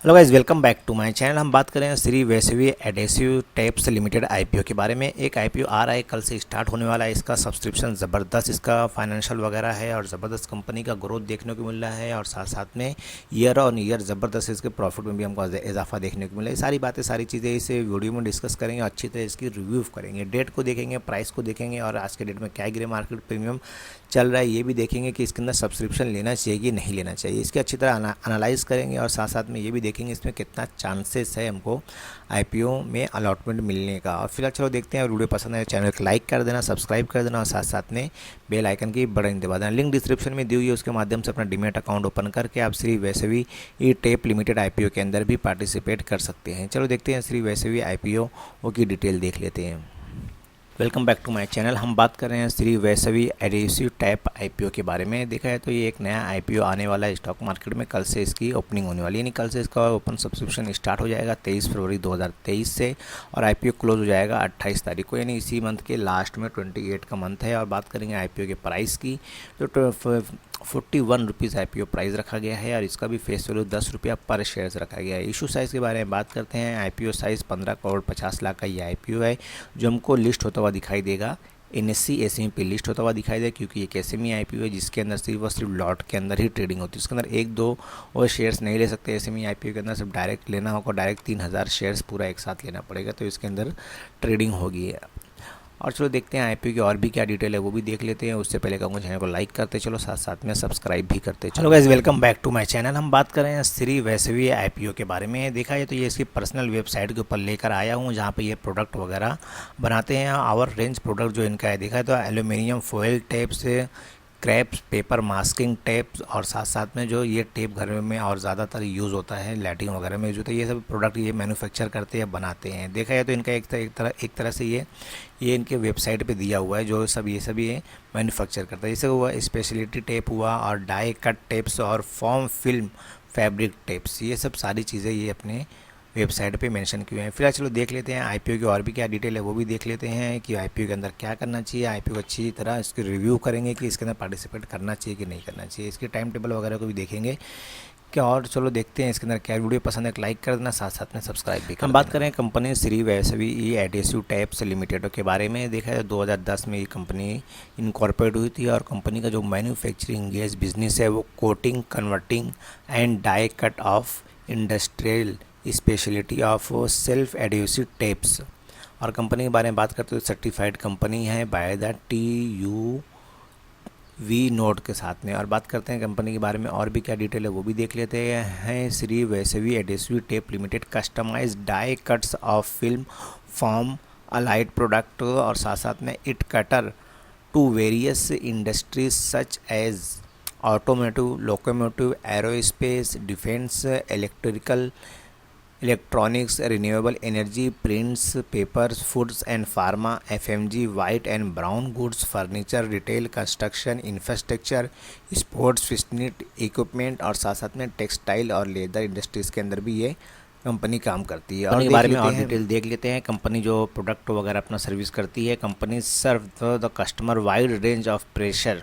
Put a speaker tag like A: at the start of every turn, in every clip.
A: Hello guys, welcome back to my channel. हम बात करें Shri Vaishnavi Adhesive Tapes Limited IPO के बारे में। एक आईपीओ आ रहा है, कल से स्टार्ट होने वाला है। इसका सब्सक्रिप्शन ज़बरदस्त, इसका फाइनेंशियल वगैरह है और ज़बरदस्त कंपनी का ग्रोथ देखने को मिल रहा है और साथ साथ में ईयर ऑन ईयर ज़बरदस्त इसके प्रॉफिट में भी हमको इजाफा देखने को मिला है। सारी बातें, सारी चीज़ें इस वीडियो में डिस्कस करेंगे, अच्छी तरह इसकी रिव्यू करेंगे, डेट को देखेंगे, प्राइस को देखेंगे और आज के डेट में क्या ग्रे मार्केट प्रीमियम चल रहा है ये भी देखेंगे कि इसके अंदर सब्सक्रिप्शन लेना चाहिए कि नहीं लेना चाहिए। इसकी अच्छी तरह एनालाइज करेंगे और साथ साथ में ये भी देखेंगे इसमें कितना चांसेस है हमको आईपीओ में अलॉटमेंट मिलने का। और फिलहाल चलो देखते हैं। वीडियो पसंद है चैनल को लाइक कर देना, सब्सक्राइब कर देना और साथ साथ में बेल आइकन की बटन दबा देना। लिंक डिस्क्रिप्शन में दी हुई है, उसके माध्यम से अपना डीमैट अकाउंट ओपन करके आप श्री वैष्णवी ई टेप लिमिटेड आईपीओ के अंदर भी पार्टिसिपेट कर सकते हैं। चलो देखते हैं श्री वैष्णवी आईपीओ की डिटेल देख लेते हैं। Welcome back to my channel. हम बात कर रहे हैं Shri Vaishnavi Adhesive Tape IPO के बारे में। देखा है तो ये एक नया आईपीओ आने वाला है स्टॉक मार्केट में। कल से इसकी ओपनिंग होने वाली है, यानी कल से इसका ओपन सब्सक्रिप्शन स्टार्ट हो जाएगा 23 फरवरी 2023 से और आईपीओ क्लोज हो जाएगा 28 तारीख को, यानी इसी मंथ के लास्ट में 28 का मंथ है। और बात करेंगे आईपीओ के प्राइस की तो 41 रुपीज़ आईपीओ प्राइस रखा गया है और इसका भी फेस वैल्यू 10 रुपया पर शेयर रखा गया है। इशू साइज़ के बारे में बात करते हैं। आईपीओ साइज़ 15 करोड़ 50 लाख का ये आईपीओ है जो हमको लिस्ट होता हुआ दिखाई देगा। एनएससी एसएमई पे लिस्ट होता हुआ दिखाई दे, क्योंकि एक एसएमई आईपीओ है जिसके अंदर सिर्फ और सिर्फ लॉट के अंदर ही ट्रेडिंग होती है। उसके अंदर एक दो और शेयर्स नहीं ले सकते। एसएमई आईपीओ के अंदर सिर्फ डायरेक्ट लेना होगा, डायरेक्ट 3000 शेयर्स पूरा एक साथ लेना पड़ेगा, तो इसके अंदर ट्रेडिंग होगी। और चलो देखते हैं आईपीओ की और भी क्या डिटेल है वो भी देख लेते हैं। उससे पहले कहूँगा चैनल को लाइक करते चलो, साथ साथ में सब्सक्राइब भी करते चलो। Guys, welcome back to my channel. हम बात कर रहे हैं श्री वैष्णवी आईपीओ के बारे में। देखा जाए तो ये इसकी पर्सनल वेबसाइट के ऊपर लेकर आया हूँ जहाँ पे ये प्रोडक्ट वगैरह बनाते हैं। आवर रेंज प्रोडक्ट जो इनका है, देखा है तो एल्यूमिनियम फॉयल टेप से क्रैप्स, पेपर मास्किंग टेप्स और साथ साथ में जो ये टेप घर में और ज़्यादातर यूज़ होता है लाइटिंग वगैरह में, जो तो ये सब प्रोडक्ट ये मैन्युफैक्चर करते हैं, बनाते हैं। देखा जाए तो इनका एक तरह से ये इनके वेबसाइट पे दिया हुआ है जो सब ये मैन्युफैक्चर करता है। जैसे हुआ स्पेशलिटी टेप हुआ और डाई कट टेप्स और फॉर्म फिल्म फैब्रिक टेप्स, ये सब सारी चीज़ें ये अपने वेबसाइट पे मेंशन किए हैं। फिलहाल चलो देख लेते हैं आईपीओ की और भी क्या डिटेल है वो भी देख लेते हैं कि आईपीओ के अंदर क्या करना चाहिए। आईपीओ को अच्छी तरह इसकी रिव्यू करेंगे कि इसके अंदर पार्टिसिपेट करना चाहिए कि नहीं करना चाहिए। इसके टाइम टेबल वगैरह को भी देखेंगे क्या। और चलो देखते हैं इसके अंदर क्या। वीडियो पसंद है लाइक कर देना, साथ साथ में सब्सक्राइब भी कर। हम बात करें कंपनी श्री वैष्णवी ई एडेसिव टैप्स लिमिटेड के बारे में। देखा है 2010 में ये कंपनी इनकॉर्पोरेट हुई थी और कंपनी का जो मैन्युफैक्चरिंग गैस बिजनेस है वो coating, converting and die cut of industrial speciality of self adhesive tapes. और कंपनी के बारे में बात करते हो सर्टिफाइड कंपनी है बाय द TUV नोट के साथ में। और बात करते हैं कंपनी के बारे में और भी क्या डिटेल है वो भी देख लेते हैं। Shri Vaishnavi Adhesive Tape Limited customize die cuts of film form allied product और साथ साथ में it caters to various industries such as automotive, locomotive, aerospace, defence, electronics, renewable energy, prints, papers, foods and pharma, FMG, white and brown goods, furniture, retail, construction, infrastructure, sports, fitness equipment और साथ साथ में textile और leather industries के अंदर भी ये company काम करती है। और के बारे में और डिटेल देख लेते हैं। कंपनी जो प्रोडक्ट वगैरह अपना सर्विस करती है, company serve the customer wide range of pressure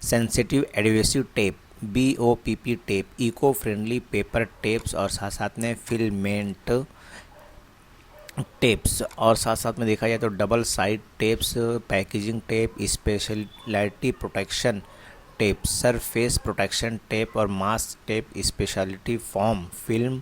A: sensitive adhesive tape, BOPP tape, eco friendly paper tapes और साथ साथ में फिलमेंट टेप्स और साथ साथ में देखा जाए तो double side tapes, packaging tape, speciality protection tape, surface protection tape और mask tape, speciality foam film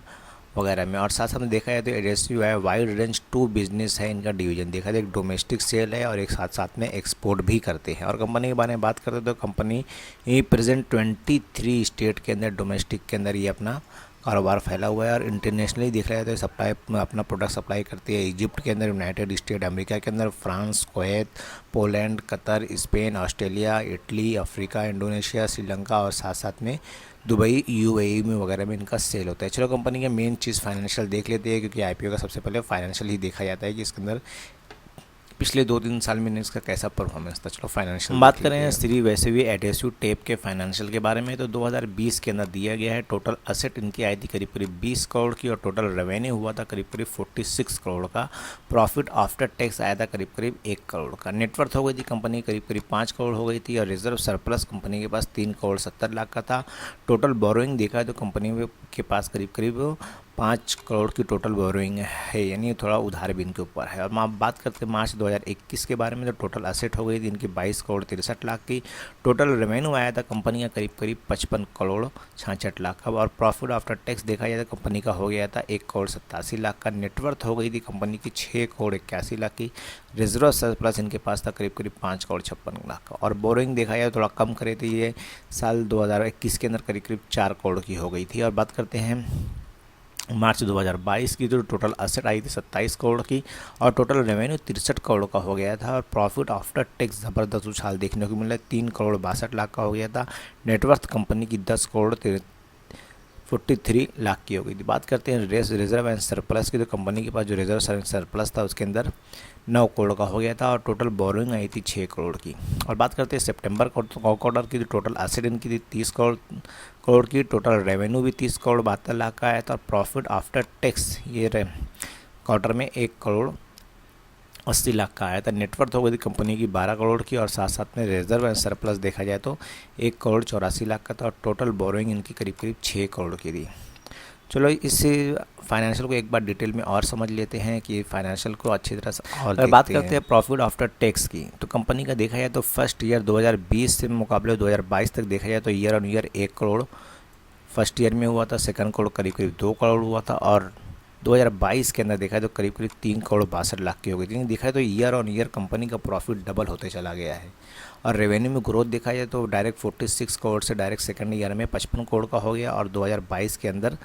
A: वगैरह में। और साथ साथ में देखा जाए तो एडेसिव है वाइड रेंज टू बिजनेस है इनका डिवीजन। देखा जाए एक डोमेस्टिक सेल है और एक साथ साथ में एक्सपोर्ट भी करते हैं। और कंपनी के बारे में बात करते हैं तो कंपनी ये प्रेजेंट 23 स्टेट के अंदर डोमेस्टिक के अंदर ये अपना कारोबार फैला हुआ है और इंटरनेशनली देख रहा है तो सप्लाई अपना प्रोडक्ट सप्लाई करती है इजिप्ट के अंदर, यूनाइटेड स्टेट अमेरिका के अंदर, France, Kuwait, Poland, Qatar, Spain, Australia, Italy, Africa, Indonesia, Sri Lanka और साथ साथ में दुबई, UAE में वगैरह में इनका सेल होता है। चलो कंपनी के मेन चीज़ फाइनेंशियल देख लेते हैं, क्योंकि आईपीओ का सबसे पहले फाइनेंशियल ही देखा जाता है कि इसके अंदर पिछले 2-3 साल में इसका कैसा परफॉर्मेंस था। चलो फाइनेंशियल बात करें श्री वैष्णवी एडहेसिव टेप के फाइनेंशियल के बारे में, तो 2020 के अंदर दिया गया है। टोटल असेट इनकी आई थी करीब करीब 20 करोड़ की, और टोटल रेवेन्यू हुआ था करीब करीब 46 करोड़ का। प्रॉफिट आफ्टर टैक्स आया था करीब करीब 1 करोड़ का। नेटवर्थ हो गई थी कंपनी करीब करीब 5 करोड़ हो गई थी, और रिजर्व सरप्लस कंपनी के पास 3 करोड़ 70 लाख का था। टोटल बोरोइंग देखा है तो कंपनी के पास करीब करीब 5 करोड़ की टोटल बोरोइंग है, यानी थोड़ा उधार भी इनके ऊपर है। और आप बात करते हैं मार्च 2021 के बारे में, तो टोटल असेट हो गई थी इनकी 22 करोड़ 63 लाख की। टोटल रेवेन्यू आया था कंपनी का करीब करीब 55 करोड़ 66 लाख का, और प्रॉफिट आफ्टर टैक्स देखा जाए तो कंपनी का हो गया था 1 करोड़ 87 लाख का। नेटवर्थ हो गई थी कंपनी की 6 करोड़ 81 लाख की। रिजर्व सरप्लस इनके पास था करीब करीब 5 करोड़ 56 लाख का। और बोरोइंग देखा जाए थोड़ा कम करे थे, ये साल 2021 के अंदर करीब करीब 4 करोड़ की हो गई थी। और बात करते हैं मार्च 2022 की, तो टोटल असेट आई थी 27 करोड़ की, और टोटल रेवेन्यू 63 करोड़ का हो गया था। और प्रॉफिट आफ्टर टैक्स ज़बरदस्त उछाल देखने को मिला, 3 करोड़ 62 लाख का हो गया था। नेटवर्थ कंपनी की 10 करोड़ 43 लाख की हो गई थी। बात करते हैं रिजर्व एंड सरप्लस की, तो कंपनी के पास जो रिजर्व सरप्लस था उसके अंदर 9 करोड़ का हो गया था, और टोटल बोरोइंग आई थी 6 करोड़ की। और बात करते हैं सितंबर क्वार्टर की, तो टोटल असेट इनकी थी 30 करोड़ की। टोटल रेवेन्यू भी 30 करोड़ 72 लाख का आया था। प्रॉफिट आफ्टर टैक्स ये क्वार्टर में 1 करोड़ 80 लाख का आया था। नेटवर्थ हो गई थी कंपनी की 12 करोड़ की, और साथ साथ में रिजर्व एंड सरप्लस देखा जाए तो 1 करोड़ 84 लाख का था। और टोटल बोरोइंग इनकी करीब करीब 6 करोड़ की थी। चलो इस फाइनेंशियल को एक बार डिटेल में और समझ लेते हैं कि फाइनेंशियल को अच्छी तरह से और बात करते हैं प्रॉफिट आफ्टर टैक्स की, तो कंपनी का देखा जाए तो फर्स्ट ईयर 2020 से मुकाबले 2022 तक देखा जाए तो year on year 1 crore first year में हुआ था, सेकंड करोड़ करीब करीब 2 करोड़ हुआ था, और 2022 के अंदर देखा है तो करीब करीब 3 करोड़ 62 लाख की हो गई थी। देखा है तो ईयर ऑन ईयर कंपनी का प्रॉफिट डबल होते चला गया है। और रेवेन्यू में ग्रोथ देखा जाए तो डायरेक्ट 46 करोड़ से डायरेक्ट सेकंड ईयर में 55 करोड़ का हो गया, और 2022 के अंदर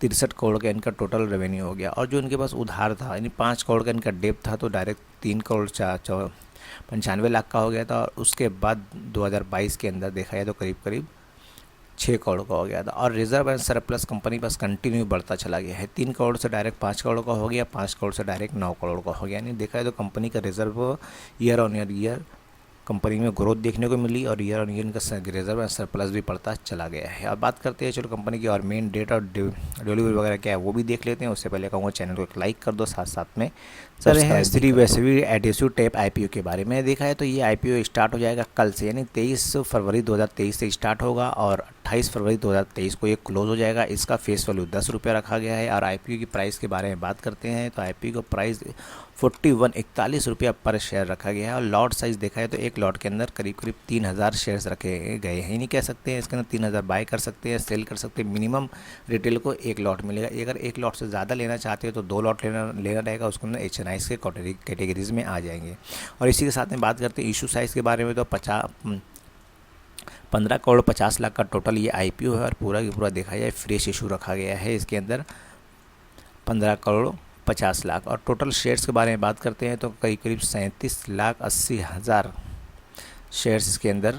A: 63 करोड़ का इनका टोटल रेवेन्यू हो गया। और जो इनके पास उधार था यानी 5 करोड़ का इनका डेप था, तो डायरेक्ट 3 करोड़ 95 लाख का हो गया था। और उसके बाद 2022 के अंदर देखा जाए तो करीब करीब 6 करोड़ का हो गया था। और reserve and surplus company pass continue बढ़ता चला गया है, 3 करोड़ से डायरेक्ट 5 करोड़ का हो गया, 5 करोड़ से डायरेक्ट 9 करोड़ का हो गया। यानी देखा है तो कंपनी का reserve year on year company में ग्रोथ देखने को मिली, और ईयर ऑन ईयर इनका रिजर्व एंड सरप्लस भी बढ़ता चला गया है। अब बात करते हैं चलो कंपनी की और मेन डेट और डिलीवरी वगैरह क्या है वो भी देख लेते हैं। उससे पहले कहूँगा चैनल को एक लाइक कर दो, साथ साथ में चल रहे हैं Shri Vaishnavi adhesive tape IPO के बारे में। देखा है तो ये आईपीओ स्टार्ट हो जाएगा कल से, यानी 23 फरवरी 2023 से स्टार्ट होगा, और 28 फरवरी 2023 को ये क्लोज हो जाएगा। इसका फेस वैल्यू 10 रुपये रखा गया है। और आईपीओ की प्राइस के बारे में बात करते हैं तो आईपीओ का प्राइस 41 रुपया पर शेयर रखा गया है। और लॉट साइज़ देखा है तो एक लॉट के अंदर करीब करीब 3000 शेयर्स रखे गए हैं। नहीं कह सकते हैं इसके अंदर 3000 बाय कर सकते हैं, सेल कर सकते हैं। मिनिमम रिटेल को 1 लॉट मिलेगा। अगर 1 लॉट से ज़्यादा लेना चाहते हो तो 2 लॉट लेना रहेगा, उसके अंदर HNIs के कैटेगरीज में आ जाएंगे। और इसी के साथ में बात करते हैं इशू साइज़ के बारे में, तो 15 करोड़ 50 लाख का टोटल ये आईपीओ है। और पूरा की पूरा देखा जाए फ्रेश इशू रखा गया है इसके अंदर 15 करोड़ 50 लाख। और टोटल शेयर्स के बारे में बात करते हैं तो करीब करीब 37,80,000 शेयर्स इसके अंदर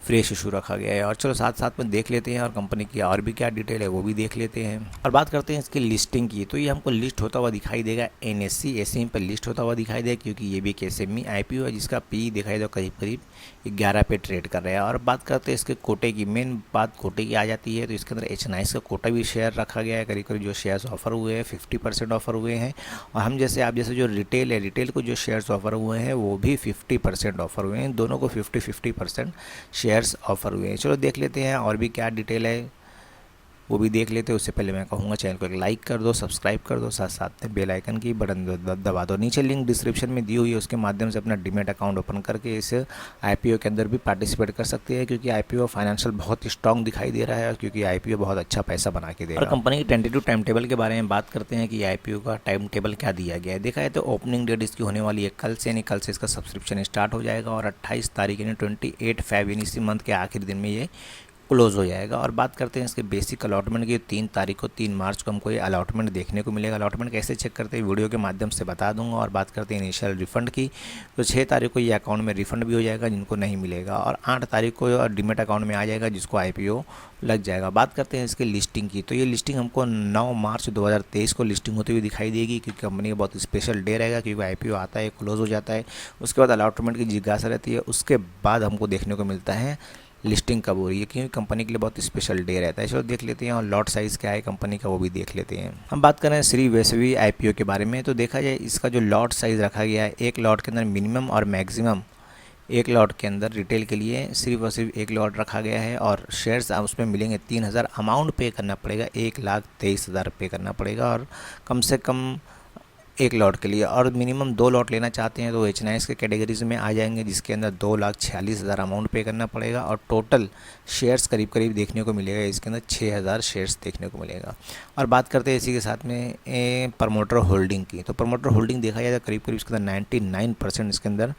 A: फ्रेश इशू रखा गया है। और चलो साथ साथ में देख लेते हैं और कंपनी की और भी क्या डिटेल है वो भी देख लेते हैं। और बात करते हैं इसकी लिस्टिंग की, तो ये हमको लिस्ट होता हुआ दिखाई देगा NSE SME पर लिस्ट होता हुआ दिखाई देगा, क्योंकि ये भी एक SME आईपीओ है जिसका पी दिखाई दे करीब करीब 11 पे ट्रेड कर रहे हैं। और बात करते हैं इसके कोटे की, मेन बात कोटे की आ जाती है तो इसके अंदर HNIs का कोटा भी शेयर रखा गया है। करीब करीब जो शेयर्स ऑफर हुए हैं 50% ऑफर हुए हैं। और हम जैसे आप जैसे जो रिटेल है, रिटेल को जो शेयर्स ऑफर हुए हैं वो भी 50% ऑफर हुए हैं। दोनों को 50% शेयर्स ऑफर हुए हैं। चलो देख लेते हैं और भी क्या डिटेल है वो भी देख लेते हैं। उससे पहले मैं कहूँगा चैनल को एक लाइक कर दो, सब्सक्राइब कर दो, साथ साथ में बेल आइकन की बटन दबा दो। नीचे लिंक डिस्क्रिप्शन में दी हुई है, उसके माध्यम से अपना डीमैट अकाउंट ओपन करके इस आईपीओ के अंदर भी पार्टिसिपेट कर सकते हैं, क्योंकि आईपीओ फाइनेंशियल बहुत स्ट्रॉन्ग दिखाई दे रहा है, और क्योंकि आईपीओ बहुत अच्छा पैसा बना के दे रहा है। और कंपनी की टेंटेटिव टाइम टेबल के बारे में बात करते हैं कि आईपीओ का टाइम टेबल क्या दिया गया है। देखा है तो ओपनिंग डेट इसकी होने वाली है कल से, यानी कल से इसका सब्सक्रिप्शन स्टार्ट हो जाएगा, और 28 तारीख यानी 28 फेब यानी इसी मंथ के आखिरी दिन में ये क्लोज हो जाएगा। और बात करते हैं इसके बेसिक अलॉटमेंट की। 3 तारीख को 3 मार्च को हमको ये अलॉटमेंट देखने को मिलेगा। अलॉटमेंट कैसे चेक करते हैं वीडियो के माध्यम से बता दूंगा। और बात करते हैं इनिशियल रिफंड की, तो 6 तारीख को ये अकाउंट में रिफंड भी हो जाएगा जिनको नहीं मिलेगा, और 8 तारीख को डीमेट अकाउंट में आ जाएगा जिसको आईपीओ लग जाएगा। बात करते हैं इसकी लिस्टिंग की, तो ये लिस्टिंग हमको 9 मार्च 2023 को लिस्टिंग होती हुई दिखाई देगी, क्योंकि कंपनी का बहुत स्पेशल डे रहेगा, क्योंकि आईपीओ आता है, क्लोज हो जाता है, उसके बाद अलॉटमेंट की जिज्ञासा रहती है, उसके बाद हमको देखने को मिलता है लिस्टिंग कब हो रही है, क्योंकि कंपनी के लिए बहुत स्पेशल डे रहता है। चलो देख लेते हैं, और लॉट साइज़ क्या है कंपनी का वो भी देख लेते हैं। हम बात करें श्री वैष्णवी आईपीओ के बारे में, तो देखा जाए इसका जो लॉट साइज़ रखा गया है, एक लॉट के अंदर मिनिमम और मैक्सिमम, एक लॉट के अंदर रिटेल के लिए सिर्फ और सिर्फ एक लॉट रखा गया है, और शेयर्स उसमें मिलेंगे 3000। अमाउंट पे करना पड़ेगा 1,23,000 पे करना पड़ेगा, और कम से कम एक लॉट के लिए। और मिनिमम 2 लॉट लेना चाहते हैं तो एच के कैटेगरीज में आ जाएंगे, जिसके अंदर 2,46,000 अमाउंट पे करना पड़ेगा, और टोटल शेयर्स करीब करीब देखने को मिलेगा इसके अंदर 6,000 शेयर्स देखने को मिलेगा। और बात करते हैं इसी के साथ में प्रमोटर होल्डिंग की, तो प्रमोटर होल्डिंग देखा जाए तो करीब करीब इसके अंदर 99% इसके अंदर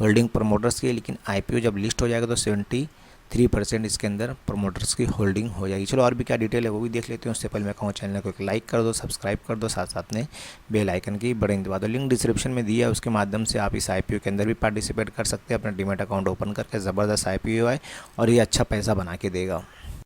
A: होल्डिंग प्रमोटर्स की है, लेकिन आईपीओ जब लिस्ट हो जाएगा तो 73% इसके अंदर प्रमोटर्स की होल्डिंग हो जाएगी। चलो और भी क्या डिटेल है वो भी देख लेते हैं। उससे पहले मैं कहूँ चैनल को एक लाइक कर दो, सब्सक्राइब कर दो, साथ साथ में बेल आइकन की बटन दबा दो। लिंक डिस्क्रिप्शन में दिया है, उसके माध्यम से आप इस आईपीओ के अंदर भी पार्टिसिपेट कर सकते हैं। अपना डीमैट अकाउंट ओपन करके ज़बरदस्त आईपीओ है और ये अच्छा पैसा बना के देगा।